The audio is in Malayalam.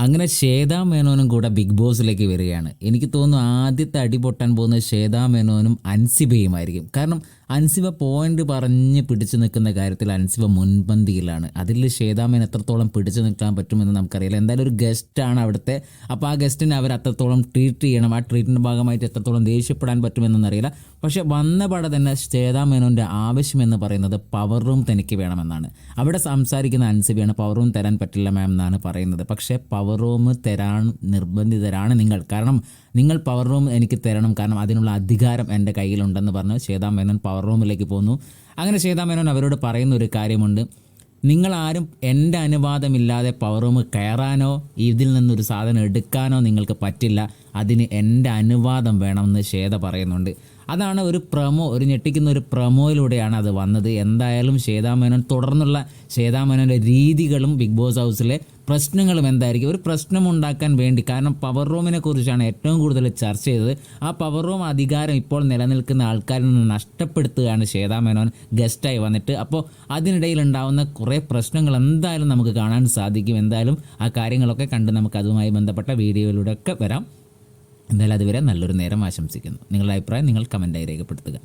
അങ്ങനെ ശ്വേതാ മേനോനും കൂടെ ബിഗ് ബോസിലേക്ക് വരികയാണ്. എനിക്ക് തോന്നുന്നു ആദ്യത്തെ അടി പൊട്ടാൻ പോകുന്നത് ശ്വേതാ മേനോനും അൻസിബയുമായിരിക്കും. കാരണം അൻസിബ പോയിന്റ് പറഞ്ഞ് പിടിച്ചു നിൽക്കുന്ന കാര്യത്തിൽ അൻസിബ മുൻപന്തിയിലാണ്. അതിൽ ശ്വേതാ മേനോൻ എത്രത്തോളം പിടിച്ചു നിൽക്കാൻ പറ്റുമെന്ന് നമുക്കറിയില്ല. എന്തായാലും ഒരു ഗസ്റ്റാണ് അവിടുത്തെ. അപ്പോൾ ആ ഗസ്റ്റിനെ അവർ അത്രത്തോളം ട്രീറ്റ് ചെയ്യണം. ആ ട്രീറ്റിൻ്റെ ഭാഗമായിട്ട് എത്രത്തോളം ദേഷ്യപ്പെടാൻ പറ്റുമെന്നൊന്നും അറിയില്ല. പക്ഷേ വന്ന പാടെ തന്നെ ശ്വേതാ മേനോൻ്റെ ആവശ്യമെന്ന് പറയുന്നത് പവർ റൂം തനിക്ക് വേണമെന്നാണ്. അവിടെ സംസാരിക്കുന്ന അൻസിബയാണ് പവർ റൂം തരാൻ പറ്റില്ല മാം എന്നാണ് പറയുന്നത്. പക്ഷേ പവർ റൂം തരാൻ നിർബന്ധിതരാണ് നിങ്ങൾ. കാരണം നിങ്ങൾ പവർ റൂം എനിക്ക് തരണം, കാരണം അതിനുള്ള അധികാരം എൻ്റെ കയ്യിലുണ്ടെന്ന് പറഞ്ഞ് ശ്വേതാ മേനോൻ പവർ റൂമിലേക്ക് പോകുന്നു. അങ്ങനെ ശ്വേതാ മേനോൻ അവരോട് പറയുന്ന ഒരു കാര്യമുണ്ട്, നിങ്ങളാരും എൻ്റെ അനുവാദമില്ലാതെ പവർ റൂം കയറാനോ ഇതിൽ നിന്നൊരു സാധനം എടുക്കാനോ നിങ്ങൾക്ക് പറ്റില്ല, അതിന് എൻ്റെ അനുവാദം വേണമെന്ന് ശ്വേത പറയുന്നുണ്ട്. അതാണ് ഒരു ഒരു ഞെട്ടിക്കുന്ന ഒരു പ്രൊമോയിലൂടെയാണ് അത് വന്നത്. എന്തായാലും ശ്വേതാ മേനോൻ തുടർന്നുള്ള ശ്വേതാ മേനോൻ്റെ രീതികളും ബിഗ് ബോസ് ഹൗസിലെ പ്രശ്നങ്ങളും എന്തായിരിക്കും, ഒരു പ്രശ്നമുണ്ടാക്കാൻ വേണ്ടി. കാരണം പവർ റൂമിനെ കുറിച്ചാണ് ഏറ്റവും കൂടുതൽ ചർച്ച ചെയ്തത്. ആ പവർ റൂം അധികാരം ഇപ്പോൾ നിലനിൽക്കുന്ന ആൾക്കാരിൽ നിന്ന് നഷ്ടപ്പെടുത്തുകയാണ് ശ്വേതാ മേനോൻ ഗസ്റ്റായി വന്നിട്ട്. അപ്പോൾ അതിനിടയിൽ ഉണ്ടാകുന്ന കുറേ പ്രശ്നങ്ങൾ എന്തായാലും നമുക്ക് കാണാൻ സാധിക്കും. എന്തായാലും ആ കാര്യങ്ങളൊക്കെ കണ്ട് നമുക്ക് അതുമായി ബന്ധപ്പെട്ട വീഡിയോയിലൂടെ ഒക്കെ വരാം. എന്തായാലും അതുവരെ നല്ലൊരു നേരം ആശംസിക്കുന്നു. നിങ്ങളുടെ അഭിപ്രായം നിങ്ങൾ കമൻറ്റായി രേഖപ്പെടുത്തുക.